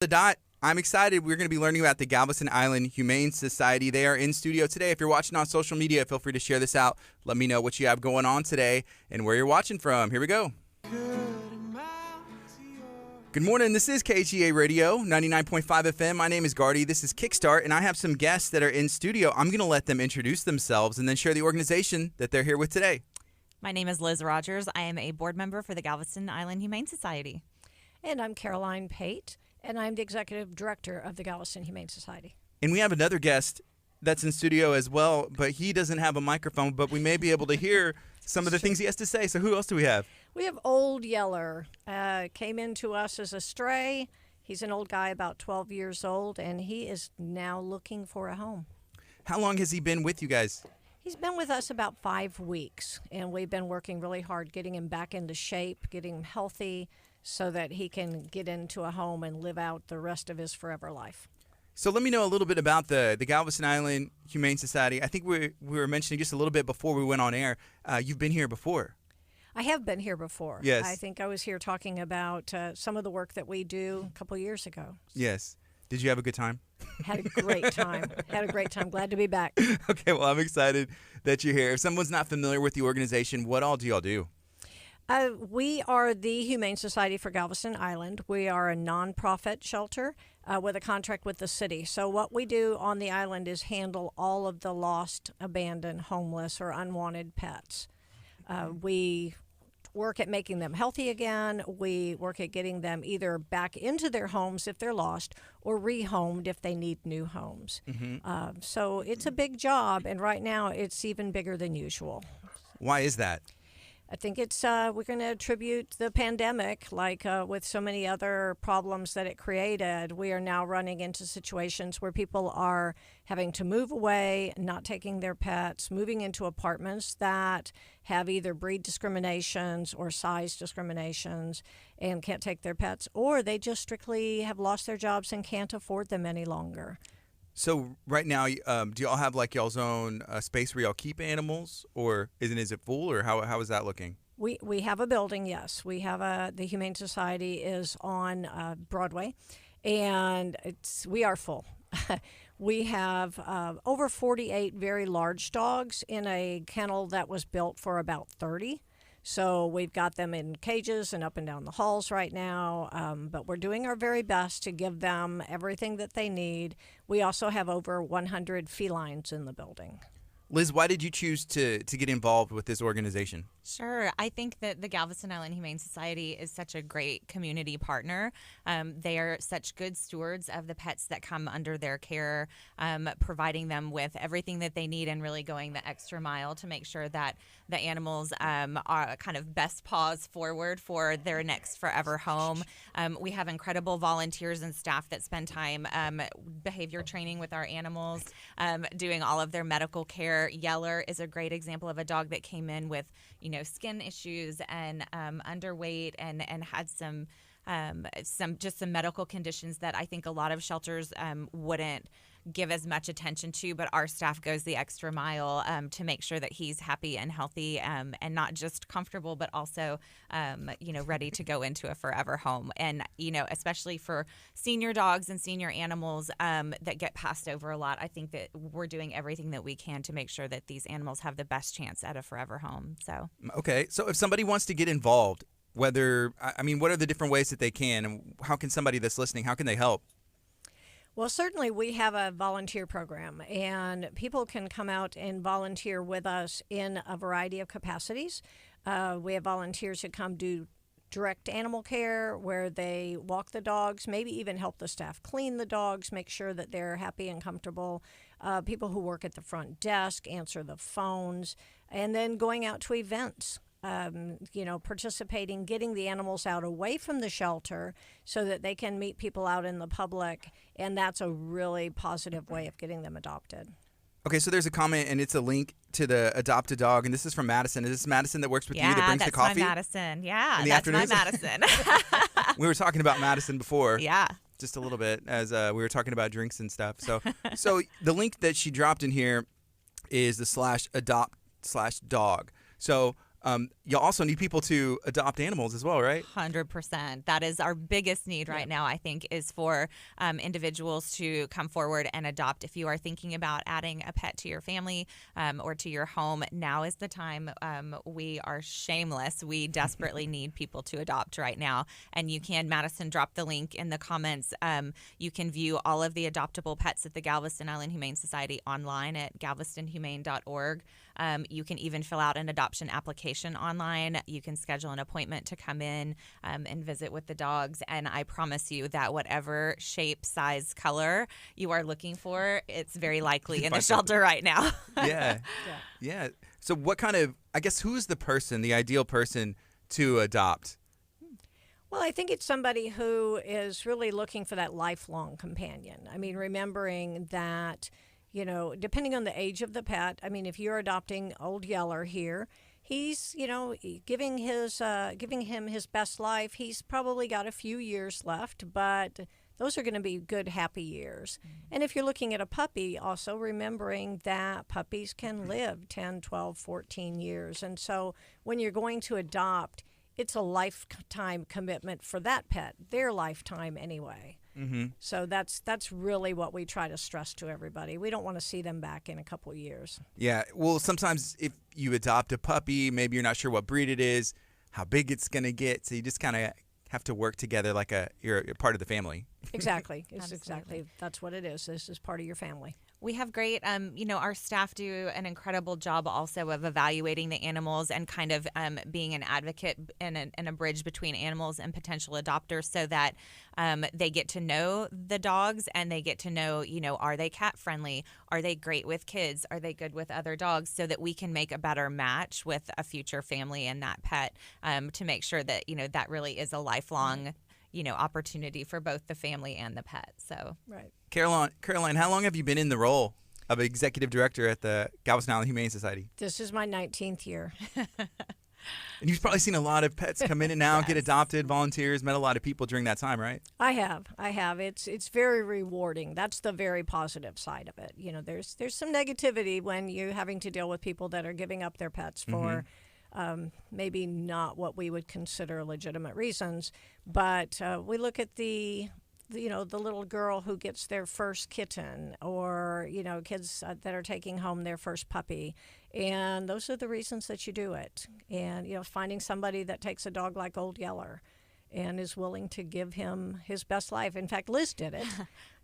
The Dot. I'm excited. We're going to be learning about the Galveston Island Humane Society. They are in studio today. If you're watching on social media, feel free to share this out. Let me know what you have going on today and where you're watching from. Here we go. Good morning. This is KHEA Radio, 99.5 FM. My name is Gardy. This is Kickstart, and I have some guests that are in studio. I'm going to let them introduce themselves and then share the organization that they're here with today. My name is Liz Rogers. I am a board member for the Galveston Island Humane Society. And I'm Caroline Pate, and I'm the executive director of the Galveston Humane Society. And we have another guest that's in studio as well, but he doesn't have a microphone, but we may be able to hear some of the things he has to say. So who else do we have? We have Old Yeller. Came into us as a stray. He's an old guy, about 12 years old, and he is now looking for a home. How long has he been with you guys? He's been with us about 5 weeks, and we've been working really hard getting him back into shape, getting him healthy, so that he can get into a home and live out the rest of his forever life. So let me know a little bit about the Galveston Island Humane Society. I think we were mentioning just a little bit before we went on air. You've been here before. I have been here before. Yes. I think I was here talking about some of the work that we do a couple years ago. Yes. Did you have a good time? Had a great time. Glad to be back. Okay, well, I'm excited that you're here. If someone's not familiar with the organization, what all do y'all do? We are the Humane Society for Galveston Island. We are a nonprofit shelter with a contract with the city. So what we do on the island is handle all of the lost, abandoned, homeless, or unwanted pets. We work at making them healthy again. We work at getting them either back into their homes if they're lost or rehomed if they need new homes. Mm-hmm. So it's a big job, and right now it's even bigger than usual. Why is that? I think it's we're going to attribute the pandemic, like with so many other problems that it created. We are now running into situations where people are having to move away, not taking their pets, moving into apartments that have either breed discriminations or size discriminations and can't take their pets, or they just strictly have lost their jobs and can't afford them any longer. So right now, do y'all have like y'all's own space where y'all keep animals, or is it full, or how is that looking? We have a building, yes. We have the Humane Society is on Broadway, and we are full. We have over 48 very large dogs in a kennel that was built for about 30. So we've got them in cages and up and down the halls right now, but we're doing our very best to give them everything that they need. We also have over 100 felines in the building. Liz, why did you choose to get involved with this organization? Sure. I think that the Galveston Island Humane Society is such a great community partner. They are such good stewards of the pets that come under their care, providing them with everything that they need and really going the extra mile to make sure that the animals are kind of best paws forward for their next forever home. We have incredible volunteers and staff that spend time behavior training with our animals, doing all of their medical care. Yeller is a great example of a dog that came in with, skin issues and underweight and had some medical conditions that I think a lot of shelters wouldn't give as much attention to, but our staff goes the extra mile to make sure that he's happy and healthy and not just comfortable, but also, ready to go into a forever home. And, especially for senior dogs and senior animals that get passed over a lot, I think that we're doing everything that we can to make sure that these animals have the best chance at a forever home. So, okay. So if somebody wants to get involved, what are the different ways that they can, and how can somebody that's listening, how can they help? Well, certainly we have a volunteer program, and people can come out and volunteer with us in a variety of capacities. We have volunteers who come do direct animal care where they walk the dogs, maybe even help the staff clean the dogs, make sure that they're happy and comfortable. People who work at the front desk, answer the phones, and then going out to events. Participating, getting the animals out away from the shelter so that they can meet people out in the public, and that's a really positive way of getting them adopted. Okay, so there's a comment, and it's a link to the Adopt a Dog, and this is from Madison. Is this Madison that works with you that brings the coffee? Yeah, that's my Madison. Yeah, that's my Madison. We were talking about Madison before. Yeah. Just a little bit as we were talking about drinks and stuff. So the link that she dropped in here is the /adopt/dog. So You also need people to adopt animals as well, right? 100%. That is our biggest need right now, I think, is for individuals to come forward and adopt. If you are thinking about adding a pet to your family or to your home, now is the time. We are shameless. We desperately need people to adopt right now. And you can, Madison, drop the link in the comments. You can view all of the adoptable pets at the Galveston Island Humane Society online at galvestonhumane.org. You can even fill out an adoption application online. You can schedule an appointment to come in and visit with the dogs. And I promise you that whatever shape, size, color you are looking for, it's very likely in the shelter right now. Yeah. So what kind of, I guess, who's the ideal person to adopt? Well, I think it's somebody who is really looking for that lifelong companion. I mean, remembering that, depending on the age of the pet, I mean, if you're adopting Old Yeller here, he's, giving him his best life. He's probably got a few years left, but those are going to be good, happy years. And if you're looking at a puppy, also remembering that puppies can live 10, 12, 14 years. And so when you're going to adopt, it's a lifetime commitment for that pet, their lifetime anyway. Mm-hmm. So that's really what we try to stress to everybody. We don't want to see them back in a couple years. Yeah. Well, sometimes if you adopt a puppy, maybe you're not sure what breed it is, how big it's going to get. So you just kind of have to work together like you're a part of the family. Exactly. That's what it is. This is part of your family. We have great, our staff do an incredible job also of evaluating the animals and kind of being an advocate and a bridge between animals and potential adopters so that they get to know the dogs and they get to know, are they cat friendly? Are they great with kids? Are they good with other dogs? So that we can make a better match with a future family and that pet to make sure that, that really is a lifelong opportunity for both the family and the pet. So, right. Caroline, how long have you been in the role of executive director at the Galveston Island Humane Society? This is my 19th year. And you've probably seen a lot of pets come in and out, get adopted, volunteers, met a lot of people during that time, right? I have. It's very rewarding. That's the very positive side of it. There's some negativity when you're having to deal with people that are giving up their pets for maybe not what we would consider legitimate reasons, but we look at the little girl who gets their first kitten, or kids that are taking home their first puppy, and those are the reasons that you do it. And finding somebody that takes a dog like Old Yeller and is willing to give him his best life. In fact, Liz did it.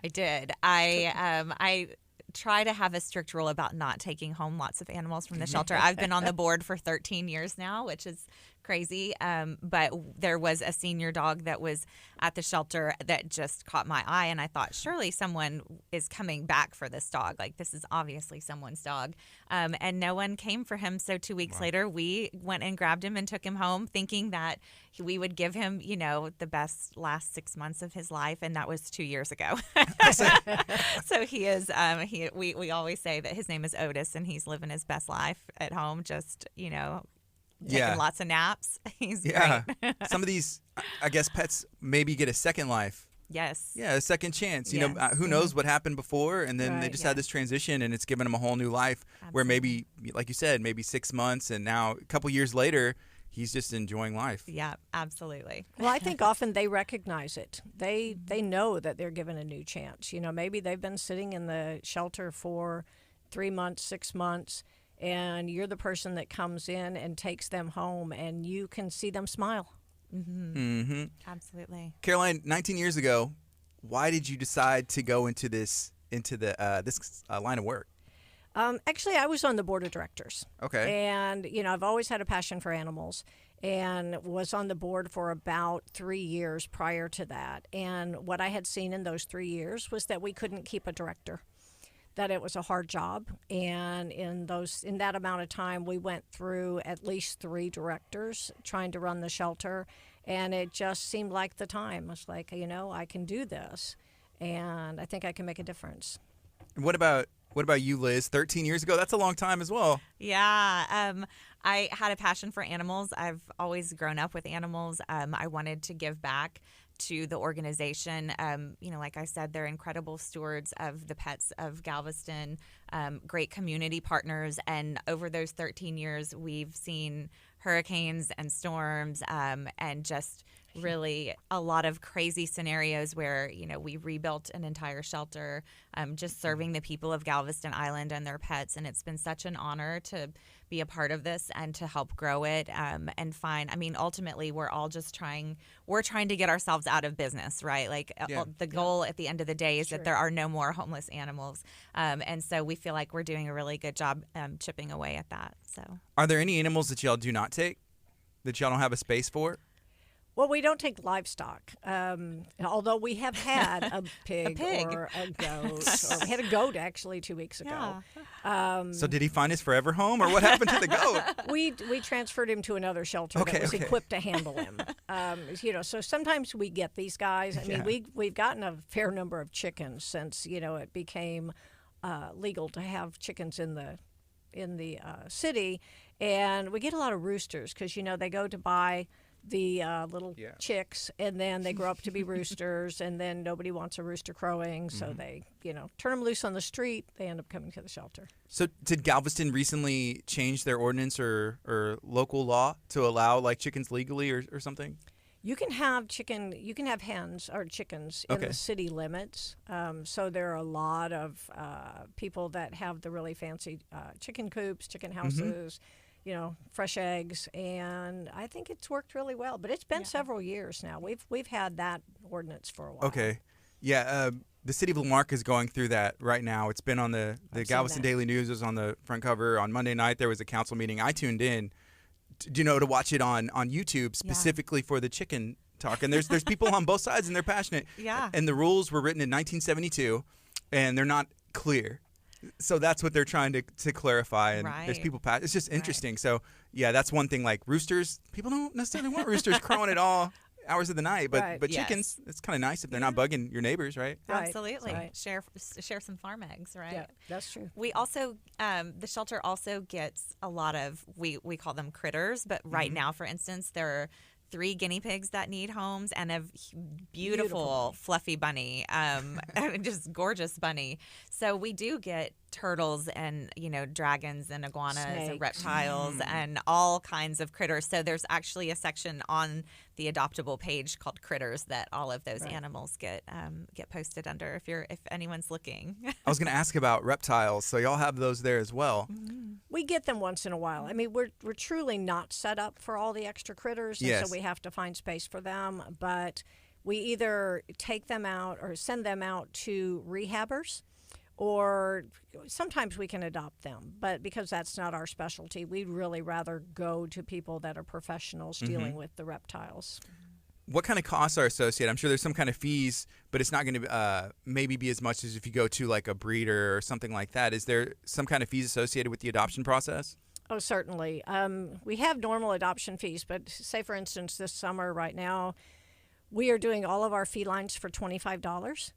I did. I try to have a strict rule about not taking home lots of animals from the shelter. I've been on the board for 13 years now, which is crazy. But there was a senior dog that was at the shelter that just caught my eye, and I thought, surely someone is coming back for this dog. Like, this is obviously someone's dog. And no one came for him. So 2 weeks later, we went and grabbed him and took him home, thinking that we would give him, the best last 6 months of his life, and that was 2 years ago. So he is. We always say that his name is Otis, and he's living his best life at home. Just taking lots of naps. He's great. Some of these, I guess, pets maybe get a second life. Yes. Yeah, a second chance. Yes. Who knows what happened before, and then they just had this transition, and it's given them a whole new life. Absolutely. Where maybe, like you said, maybe 6 months, and now a couple years later, he's just enjoying life. Yeah, absolutely. Well, I think often they recognize it. They know that they're given a new chance. Maybe they've been sitting in the shelter for 3 months, 6 months, and you're the person that comes in and takes them home, and you can see them smile. Mm-hmm. Mm-hmm. Absolutely. Caroline, 19 years ago, why did you decide to go into this line of work? Actually, I was on the board of directors. Okay. And, I've always had a passion for animals and was on the board for about 3 years prior to that. And what I had seen in those 3 years was that we couldn't keep a director, that it was a hard job. And in that amount of time, we went through at least 3 directors trying to run the shelter. And it just seemed like the time. It's like, I can do this, and I think I can make a difference. What about you, Liz? 13 years ago? That's a long time as well. Yeah. I had a passion for animals. I've always grown up with animals. I wanted to give back to the organization. Like I said, they're incredible stewards of the pets of Galveston, great community partners. And over those 13 years, we've seen hurricanes and storms, and just really a lot of crazy scenarios where, we rebuilt an entire shelter, just serving the people of Galveston Island and their pets. And it's been such an honor to be a part of this and to help grow it, and find, ultimately we're trying to get ourselves out of business, right? Like the goal at the end of the day is that there are no more homeless animals. And so we feel like we're doing a really good job chipping away at that. So, are there any animals that y'all do not take, that y'all don't have a space for? Well, we don't take livestock, although we have had a pig. Or a goat. Or we had a goat, actually, 2 weeks ago. Yeah. So did he find his forever home, or what happened to the goat? We transferred him to another shelter that was equipped to handle him. So sometimes we get these guys. We've gotten a fair number of chickens since, it became legal to have chickens in the city. And we get a lot of roosters because, they go to buy the little chicks, and then they grow up to be roosters, and then nobody wants a rooster crowing, so they, turn them loose on the street. They end up coming to the shelter. So did Galveston recently change their ordinance or local law to allow like chickens legally or something? You can have hens or chickens in the city limits. So there are a lot of people that have the really fancy chicken coops, chicken houses, fresh eggs, and I think it's worked really well. But it's been several years now. We've had that ordinance for a while. Okay. Yeah, the city of Lamarck is going through that right now. It's been on the Galveston Daily News. It was on the front cover. On Monday night, there was a council meeting. I tuned in, to watch it on YouTube specifically for the chicken talk. And there's people on both sides, and they're passionate. Yeah. And the rules were written in 1972, and they're not clear. So that's what they're trying to clarify, and there's people. It's just interesting. Right. So that's one thing. Like roosters, people don't necessarily want roosters crowing at all hours of the night, but chickens, it's kind of nice if they're not bugging your neighbors, right? Absolutely. Right. Share some farm eggs, right? Yeah, that's true. We also, the shelter also gets a lot of, we call them critters, but right now, for instance, there are 3 guinea pigs that need homes and a beautiful fluffy bunny, just gorgeous bunny. So we do get turtles and, dragons and iguanas and reptiles and all kinds of critters. So there's actually a section on the adoptable page called critters that all of those animals get posted under if anyone's looking. I was going to ask about reptiles. So y'all have those there as well. Mm-hmm. We get them once in a while. We're truly not set up for all the extra critters, and so we have to find space for them. But we either take them out or send them out to rehabbers, or sometimes we can adopt them. But because that's not our specialty, we'd really rather go to people that are professionals dealing with the reptiles. What kind of costs are associated? I'm sure there's some kind of fees, but it's not going to maybe be as much as if you go to like a breeder or something like that. Is there some kind of fees associated with the adoption process? Oh, certainly. We have normal adoption fees, but say, for instance, this summer right now, we are doing all of our felines for $25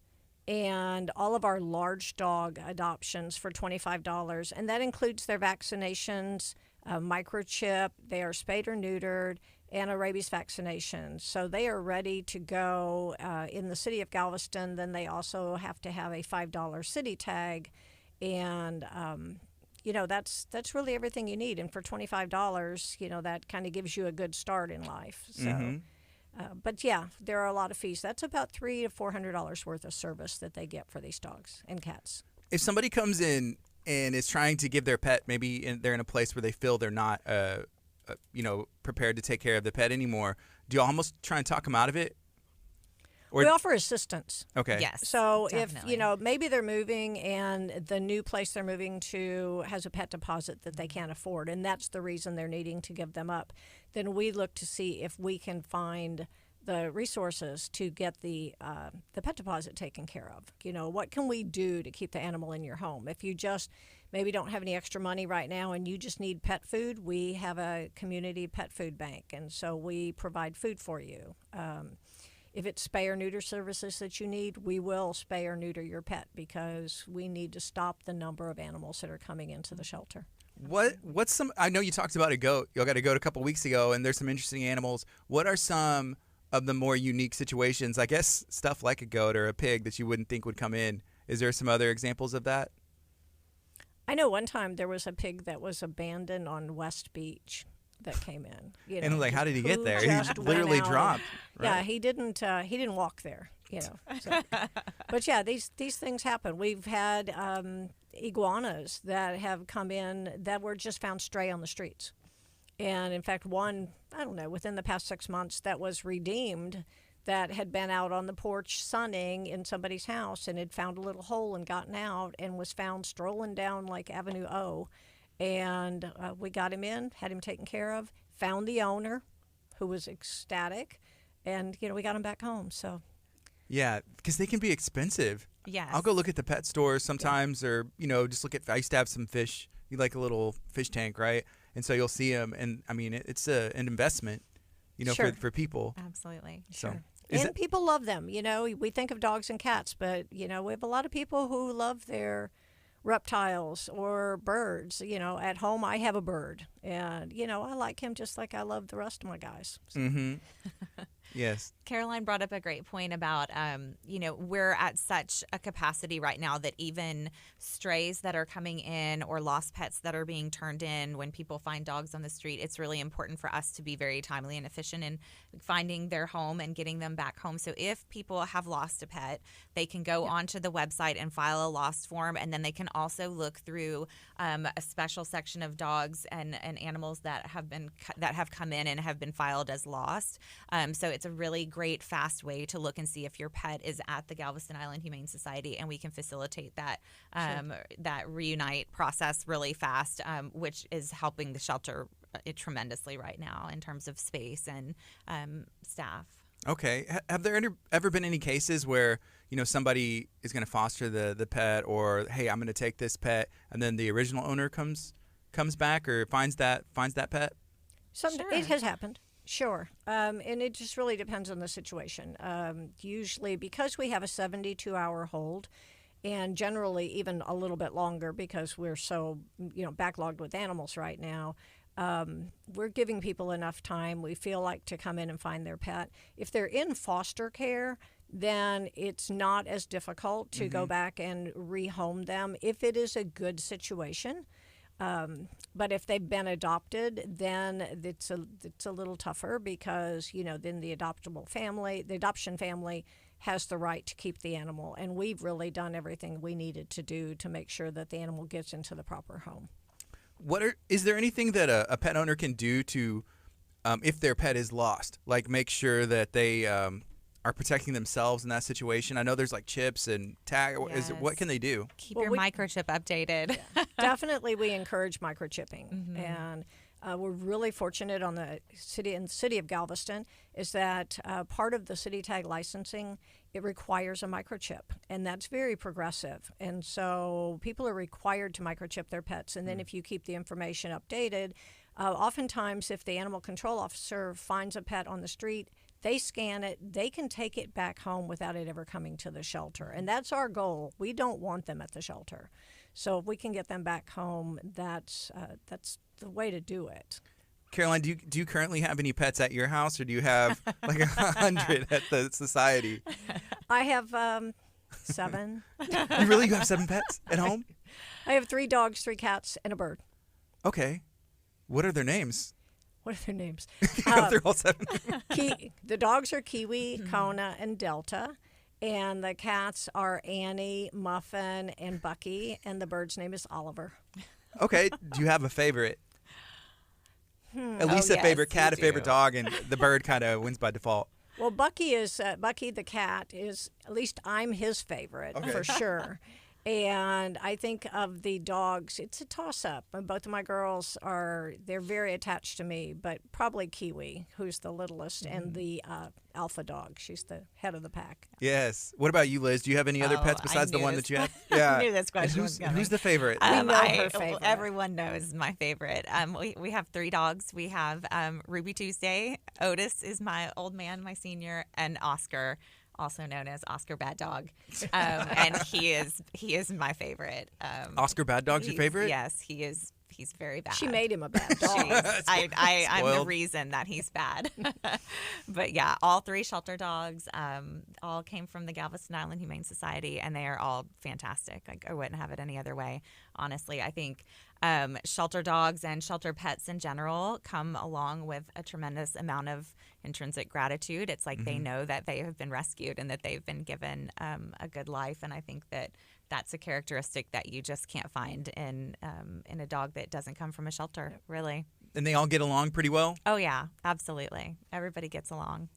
and all of our large dog adoptions for $25. And that includes their vaccinations, microchip, they are spayed or neutered, and a rabies vaccination. So they are ready to go in the city of Galveston. Then they also have to have a $5 city tag. And, that's really everything you need. And for $25, that kind of gives you a good start in life. So, but there are a lot of fees. That's about $300 to $400 worth of service that they get for these dogs and cats. If somebody comes in and is trying to give their pet, maybe they're in a place where they feel they're not prepared to take care of the pet anymore, do you almost try and talk them out of it? Or, we offer assistance. Okay. Yes. So definitely. if maybe they're moving and the new place they're moving to has a pet deposit that they can't afford, and that's the reason they're needing to give them up, then we look to see if we can find the resources to get the pet deposit taken care of. What can we do to keep the animal in your home? If you just maybe don't have any extra money right now and you just need pet food, we have a community pet food bank, and so we provide food for you. If it's spay or neuter services that you need, we will spay or neuter your pet because we need to stop the number of animals that are coming into the shelter. What's some? I know you talked about a goat. Y'all got a goat a couple weeks ago, and there's some interesting animals. What are some of the more unique situations? I guess stuff like a goat or a pig that you wouldn't think would come in. Is there some other examples of that? I know one time there was a pig that was abandoned on West Beach, that came in. You know, and like, how did he get there? Just He literally went out. dropped. Right? Yeah, he didn't walk there. You know, so. But yeah, these things happen. We've had iguanas that have come in that were just found stray on the streets, and in fact, one, I don't know, within the past 6 months that was redeemed, that had been out on the porch sunning in somebody's house and had found a little hole and gotten out and was found strolling down like Avenue O, and we got him in, had him taken care of, found the owner, who was ecstatic, and we got him back home. So. Yeah, because they can be expensive. Yes. I'll go look at the pet stores sometimes, or just look at. I used to have some fish. You like a little fish tank, right? And so you'll see them, and I mean, it's an investment, Sure. for people. Absolutely. So, Sure. And people love them. We think of dogs and cats, but we have a lot of people who love their reptiles or birds. At home I have a bird, and I like him just like I love the rest of my guys. So. Mm-hmm. Yes. Caroline brought up a great point about, we're at such a capacity right now that even strays that are coming in or lost pets that are being turned in, when people find dogs on the street, it's really important for us to be very timely and efficient in finding their home and getting them back home. So if people have lost a pet, they can go onto the website and file a lost form, and then they can also look through a special section of dogs and animals that have come in and have been filed as lost. So it's a really great, fast way to look and see if your pet is at the Galveston Island Humane Society, and we can facilitate that that reunite process really fast, which is helping the shelter tremendously right now in terms of space and staff. Okay. Have there ever been any cases where somebody is going to foster the pet, or hey, I'm going to take this pet, and then the original owner comes back or finds that pet? Sure. It has happened. Sure. And it just really depends on the situation. Usually, because we have a 72-hour hold, and generally even a little bit longer because we're so backlogged with animals right now, we're giving people enough time, we feel like, to come in and find their pet. If they're in foster care, then it's not as difficult to go back and rehome them if it is a good situation. But if they've been adopted, then it's a little tougher because then the adoption family has the right to keep the animal, and we've really done everything we needed to do to make sure that the animal gets into the proper home. Is there anything that a pet owner can do to, if their pet is lost, like make sure that they are protecting themselves in that situation? I know there's like chips and tag. Yes. What can they do? Keep your microchip updated. Yeah. Definitely, we encourage microchipping, and we're really fortunate in the city of Galveston is that part of the city tag licensing, it requires a microchip, and that's very progressive. And so people are required to microchip their pets, and then if you keep the information updated, oftentimes if the animal control officer finds a pet on the street, they scan it, they can take it back home without it ever coming to the shelter. And that's our goal. We don't want them at the shelter. So if we can get them back home, that's the way to do it. Caroline, do you currently have any pets at your house, or do you have like 100 at the society? I have 7. You have 7 pets at home? I have 3 dogs, 3 cats, and a bird. Okay. What are their names? What are their names? They're all 7. The dogs are Kiwi, Kona, and Delta. And the cats are Annie, Muffin, and Bucky. And the bird's name is Oliver. Okay. Do you have a favorite? At least a favorite cat, a favorite dog, and the bird kind of wins by default. Well, Bucky the cat is, at least I'm his favorite for sure. And I think of the dogs, it's a toss-up. Both of my girls they're very attached to me, but probably Kiwi, who's the littlest, and the alpha dog. She's the head of the pack. Yes. What about you, Liz? Do you have any other pets besides the one that you have? Yeah. I knew this question was coming. Who's the favorite? We know her favorite. Everyone knows my favorite. We have 3 dogs. We have Ruby Tuesday. Otis is my old man, my senior, and Oscar, also known as Oscar Bad Dog, and he is my favorite. Oscar Bad Dog's your favorite? Yes, he is. He's very bad. She made him a bad dog. I'm the reason that he's bad. But yeah, all 3 shelter dogs all came from the Galveston Island Humane Society, and they are all fantastic. Like, I wouldn't have it any other way. Honestly, I think Shelter dogs and shelter pets in general come along with a tremendous amount of intrinsic gratitude. It's like they know that they have been rescued and that they've been given a good life. And I think that that's a characteristic that you just can't find in a dog that doesn't come from a shelter, really. And they all get along pretty well? Oh, yeah, absolutely. Everybody gets along.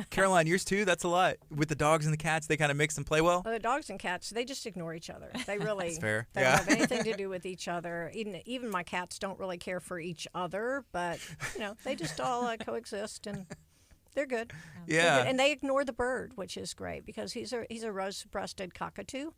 Caroline, yours too? That's a lot. With the dogs and the cats, they kind of mix and play well? Well, the dogs and cats, they just ignore each other. They really That's fair. They don't have anything to do with each other. Even my cats don't really care for each other, but, they just all coexist, and they're good. Yeah. They're good. And they ignore the bird, which is great because he's a rose-breasted cockatoo.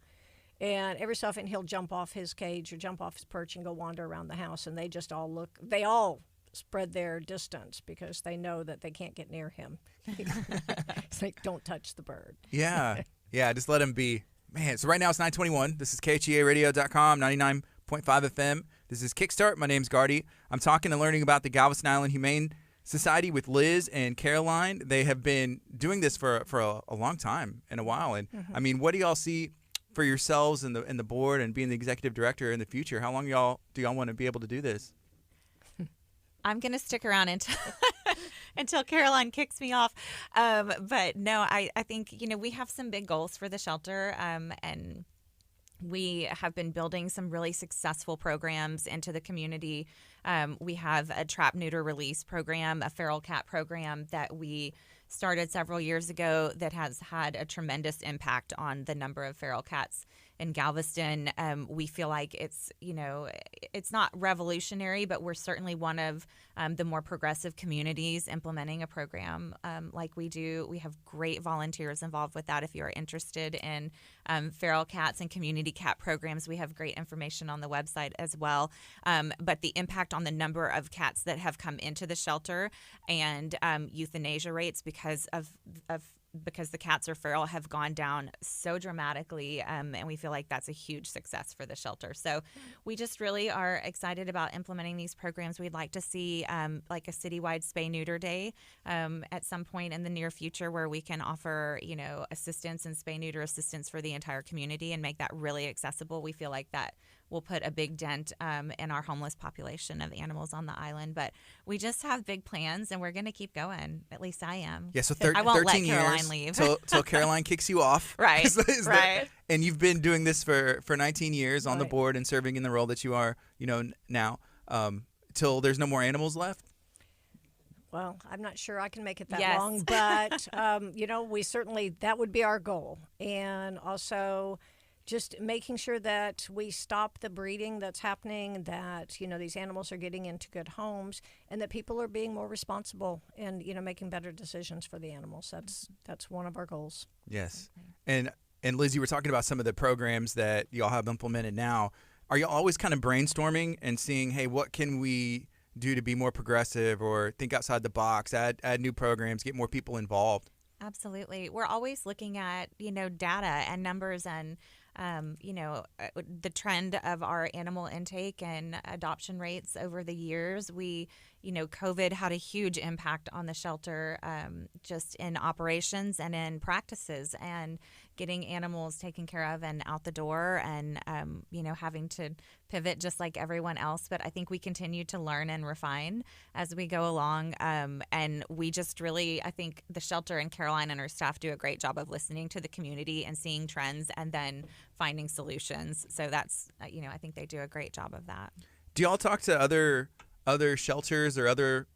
And every so often he'll jump off his cage or jump off his perch and go wander around the house. And they just all they all spread their distance because they know that they can't get near him. It's like, don't touch the bird. Yeah. Yeah, just let him be. Man, so right now it's 9:21. This is KHEARadio.com, 99.5 FM. This is Kickstart. My name's Gardy. I'm talking and learning about the Galveston Island Humane Society with Liz and Caroline. They have been doing this for a long time and a while. And I mean, what do y'all see for yourselves and the board and being the executive director in the future? How long do y'all want to be able to do this? I'm going to stick around until Caroline kicks me off. But no, I think, we have some big goals for the shelter, and we have been building some really successful programs into the community. We have a trap, neuter, release program, a feral cat program that we started several years ago that has had a tremendous impact on the number of feral cats in Galveston. We feel like it's not revolutionary, but we're certainly one of the more progressive communities implementing a program like we do. We have great volunteers involved with that. If you're interested in feral cats and community cat programs, we have great information on the website as well. But the impact on the number of cats that have come into the shelter and euthanasia rates because the cats are feral have gone down so dramatically, and we feel like that's a huge success for the shelter. So we just really are excited about implementing these programs. We'd like to see like a citywide spay-neuter day at some point in the near future where we can offer, assistance and spay-neuter assistance for the entire community and make that really accessible. We feel like that will put a big dent in our homeless population of animals on the island. But we just have big plans, and we're going to keep going. At least I am. Yeah, so I won't 13 let Caroline years leave. till Caroline kicks you off. Right, right. And you've been doing this for 19 years on the board and serving in the role that you are, now, till there's no more animals left? Well, I'm not sure I can make it that long, but, we certainly, that would be our goal. And also just making sure that we stop the breeding that's happening, that, these animals are getting into good homes, and that people are being more responsible and, making better decisions for the animals. That's one of our goals. Yes. And Liz, you were talking about some of the programs that y'all have implemented now. Are you always kind of brainstorming and seeing, hey, what can we do to be more progressive or think outside the box, add new programs, get more people involved? Absolutely. We're always looking at, data and numbers and the trend of our animal intake and adoption rates over the years. COVID had a huge impact on the shelter, just in operations and in practices and getting animals taken care of and out the door and, having to pivot just like everyone else. But I think we continue to learn and refine as we go along. And we just really, I think the shelter and Caroline and her staff do a great job of listening to the community and seeing trends and then finding solutions. So that's, I think they do a great job of that. Do y'all talk to other shelters or other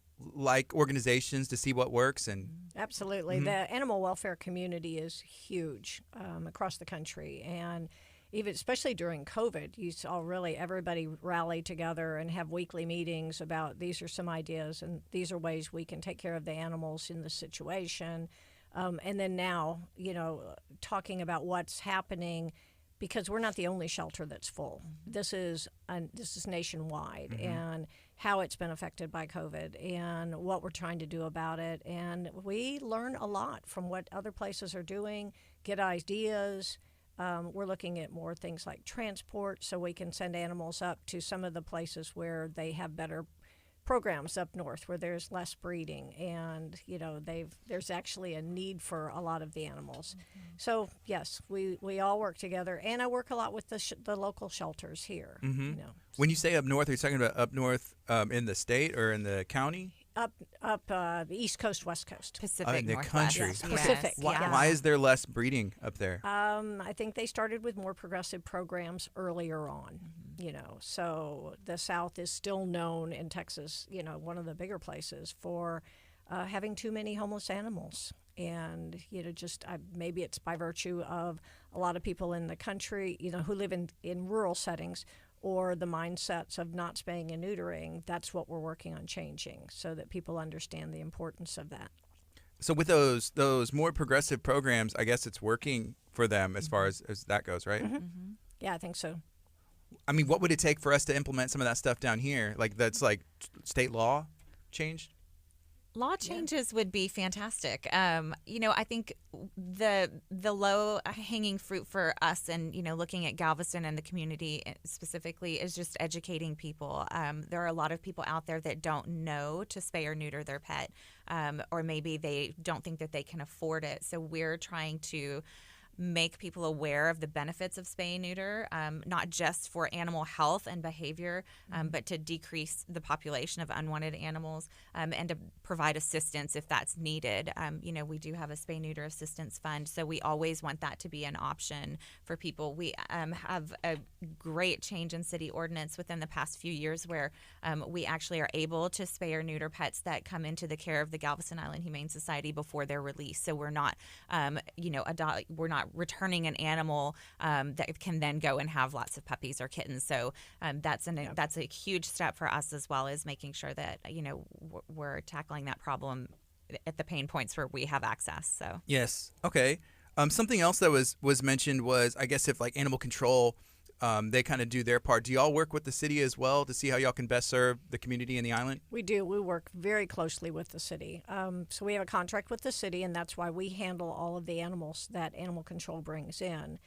organizations to see what works? And absolutely. The animal welfare community is huge across the country, and especially during COVID, you saw really everybody rally together and have weekly meetings about these are some ideas and these are ways we can take care of the animals in this situation. And then now, talking about what's happening, because we're not the only shelter that's full. This is nationwide, and how it's been affected by COVID and what we're trying to do about it. And we learn a lot from what other places are doing, get ideas. We're looking at more things like transport, so we can send animals up to some of the places where they have better programs up north where there's less breeding, and there's actually a need for a lot of the animals. So yes, we all work together, and I work a lot with the local shelters here. When you say up north, are you talking about up north in the state or in the county? Up the East Coast, West Coast, Pacific in the Northwest. country. Yes, Pacific. Why is there less breeding up there? I think they started with more progressive programs earlier on. So the South is still known in Texas, one of the bigger places, for having too many homeless animals. And, maybe it's by virtue of a lot of people in the country, who live in rural settings, or the mindsets of not spaying and neutering. That's what we're working on changing, so that people understand the importance of that. So with those more progressive programs, I guess it's working for them as far as that goes, right? Yeah, I think so. I mean, what would it take for us to implement some of that stuff down here? Like, that's like state law changed? Law changes would be fantastic. I think the low hanging fruit for us, and looking at Galveston and the community specifically, is just educating people. There are a lot of people out there that don't know to spay or neuter their pet, or maybe they don't think that they can afford it. So we're trying to make people aware of the benefits of spay and neuter, not just for animal health and behavior, but to decrease the population of unwanted animals, and to provide assistance if that's needed. We do have a spay neuter assistance fund, so we always want that to be an option for people. We have a great change in city ordinance within the past few years where we actually are able to spay or neuter pets that come into the care of the Galveston Island Humane Society before they're released. So we're not, we're not returning an animal that can then go and have lots of puppies or kittens. So that's a huge step for us, as well as making sure that we're tackling that problem at the pain points where we have access. So yes, okay. Something else that was mentioned was, I guess, if like animal control, they kind of do their part. Do y'all work with the city as well to see how y'all can best serve the community and the island? We do. We work very closely with the city. So we have a contract with the city, and that's why we handle all of the animals that animal control brings in.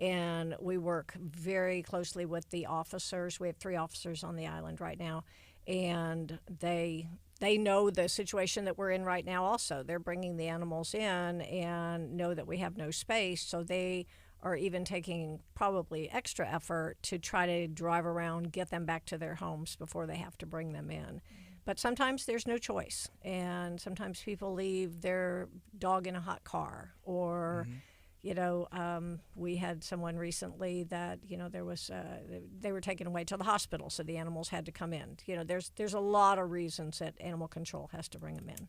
And we work very closely with the officers. We have 3 officers on the island right now, and they know the situation that we're in right now also. They're bringing the animals in and know that we have no space, so they are even taking probably extra effort to try to drive around, get them back to their homes before they have to bring them in. But sometimes there's no choice, and sometimes people leave their dog in a hot car, or we had someone recently that there was they were taken away to the hospital, so the animals had to come in. There's a lot of reasons that animal control has to bring them in.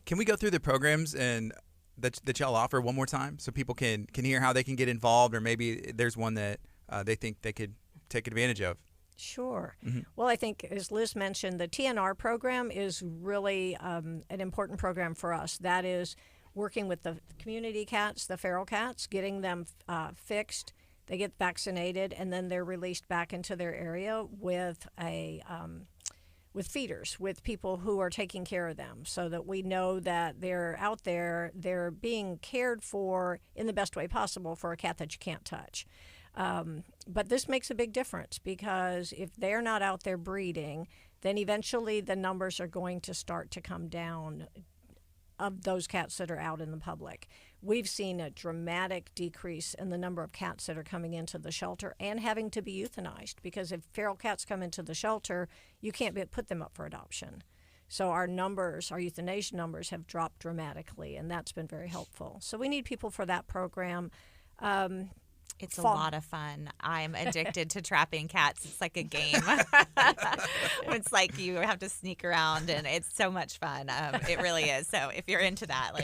Can we go through the programs and that y'all offer one more time, so people can hear how they can get involved, or maybe there's one that they think they could take advantage of? Sure. Well, I think, as Liz mentioned, the TNR program is really an important program for us. That is working with the community cats, the feral cats, getting them fixed. They get vaccinated, and then they're released back into their area with with feeders, with people who are taking care of them, so that we know that they're out there, they're being cared for in the best way possible for a cat that you can't touch. But this makes a big difference, because if they're not out there breeding, then eventually the numbers are going to start to come down of those cats that are out in the public. We've seen a dramatic decrease in the number of cats that are coming into the shelter and having to be euthanized, because if feral cats come into the shelter, you can't put them up for adoption. So our euthanasia numbers have dropped dramatically, and that's been very helpful. So we need people for that program. It's a lot of fun. I'm addicted to trapping cats. It's like a game. It's like you have to sneak around, and it's so much fun. It really is. So if you're into that, I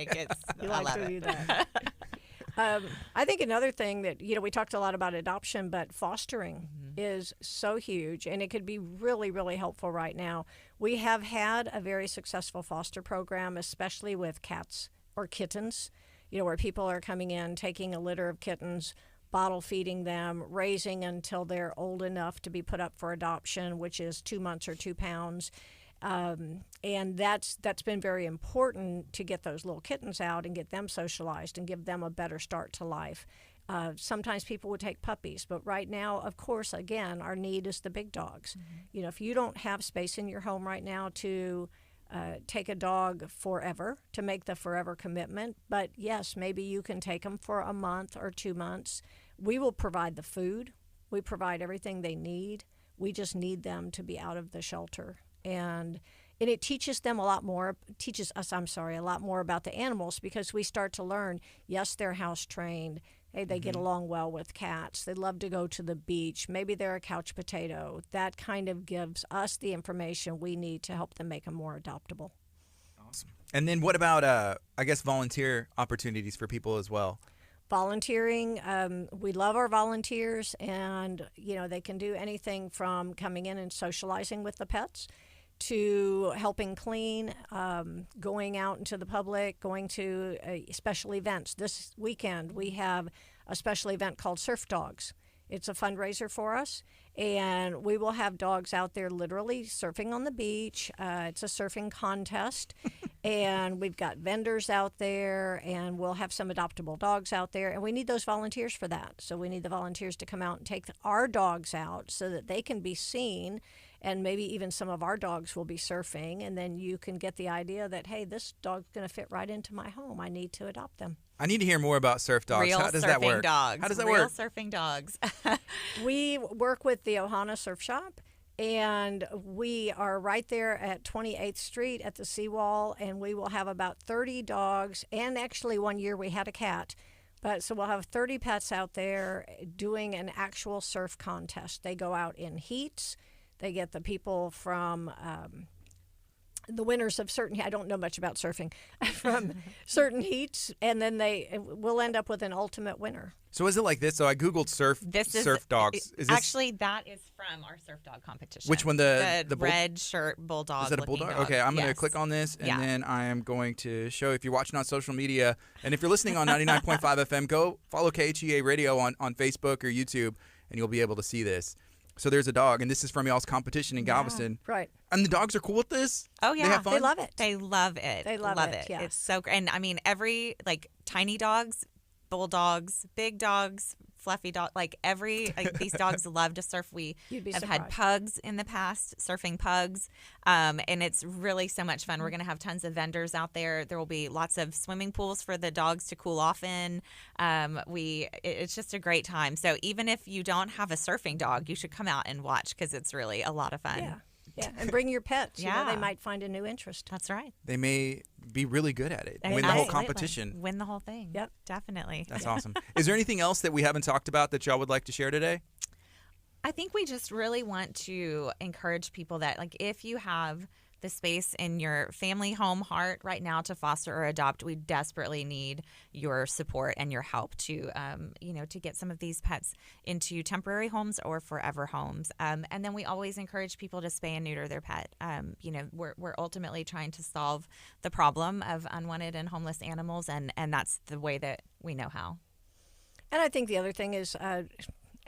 love it. Do that. I think another thing that, we talked a lot about adoption, but fostering is so huge, and it could be really, really helpful right now. We have had a very successful foster program, especially with cats or kittens, where people are coming in, taking a litter of kittens, bottle feeding them, raising until they're old enough to be put up for adoption, which is 2 months or 2 pounds. And that's been very important to get those little kittens out and get them socialized and give them a better start to life. Sometimes people would take puppies, but right now, of course, again, our need is the big dogs. You know, if you don't have space in your home right now to take a dog forever, to make the forever commitment, but yes, maybe you can take them for a month or 2 months. We will provide the food. We provide everything they need. We just need them to be out of the shelter. And it teaches them a lot more, a lot more about the animals, because we start to learn, yes, they're house trained. Hey, they get along well with cats. They love to go to the beach. Maybe they're a couch potato. That kind of gives us the information we need to help them make them more adoptable. Awesome. And then what about, I guess, volunteer opportunities for people as well? Volunteering, we love our volunteers, and, you know, they can do anything from coming in and socializing with the pets to helping clean, going out into the public, going to special events. This weekend we have a special event called Surf Dogs. It's a fundraiser for us, and we will have dogs out there literally surfing on the beach. It's a surfing contest, and we've got vendors out there, and we'll have some adoptable dogs out there, and we need those volunteers for that. So we need the volunteers to come out and take our dogs out so that they can be seen, and maybe even some of our dogs will be surfing, and then you can get the idea that, hey, this dog's going to fit right into my home. I need to adopt them. I need to hear more about surf dogs. Real How does surfing that work? dogs. How does that Real work? surfing dogs. We work with the Ohana Surf Shop, and we are right there at 28th Street at the seawall, and we will have about 30 dogs, and actually one year we had a cat. But so we'll have 30 pets out there doing an actual surf contest. They go out in heats. They get the people from the winners of certain, I don't know much about surfing, from certain heats, and then we'll end up with an ultimate winner. So is it like this? So I Googled surf dogs. Is this, actually, that is from our surf dog competition. which one? The red shirt bulldog. Is that a bulldog? Dog. Okay, I'm going to Yes. click on this, and then I am going to show, if you're watching on social media, and if you're listening on 99.5 FM, go follow KHEA Radio on Facebook or YouTube, and you'll be able to see this. So there's a dog, and this is from y'all's competition in Galveston. Right. And the dogs are cool with this? Oh, yeah. They have fun? They love it. They love it. They love it, yeah. It's so great. And I mean, every, like, tiny dogs, bulldogs, big dogs, fluffy dog, these dogs love to surf. We have had pugs in the past, surfing pugs, and it's really so much fun. We're going to have tons of vendors out there. There will be lots of swimming pools for the dogs to cool off in. It's just a great time. So even if you don't have a surfing dog, you should come out and watch, because it's really a lot of fun. Yeah, and bring your pets. Yeah. You know, they might find a new interest. That's right. They may be really good at it. And Win the whole absolutely. competition. Win the whole thing. Yep. Definitely. That's awesome. Is there anything else that we haven't talked about that y'all would like to share today? I think we just really want to encourage people that, like, if you have the space in your family home heart right now to foster or adopt, we desperately need your support and your help to, to get some of these pets into temporary homes or forever homes. And then we always encourage people to spay and neuter their pet. We're ultimately trying to solve the problem of unwanted and homeless animals, and that's the way that we know how. And I think the other thing is I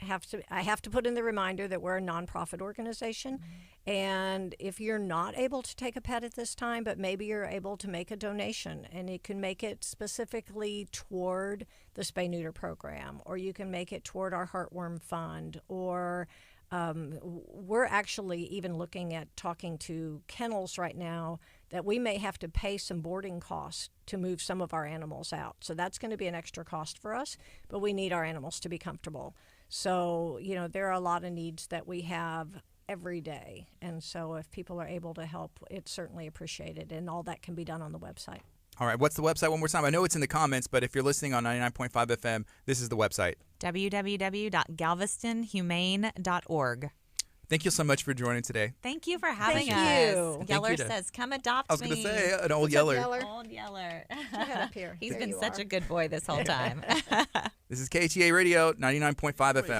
have to put in the reminder that we're a nonprofit organization. And if you're not able to take a pet at this time, but maybe you're able to make a donation, and you can make it specifically toward the spay-neuter program, or you can make it toward our Heartworm Fund, or we're actually even looking at talking to kennels right now that we may have to pay some boarding costs to move some of our animals out. So that's going to be an extra cost for us, but we need our animals to be comfortable. So, there are a lot of needs that we have every day. And so if people are able to help, it's certainly appreciated. And all that can be done on the website. All right. What's the website one more time? I know it's in the comments, but if you're listening on 99.5 FM, this is the website. www.galvestonhumane.org. Thank you so much for joining today. Thank you for having Thank us. you. Yeller says, come adopt me. I was going to say, an old What's yeller. up, Yeller? Old Yeller. Head up here. He's There been you such are. a good boy this whole time. This is KHEA Radio, 99.5 FM.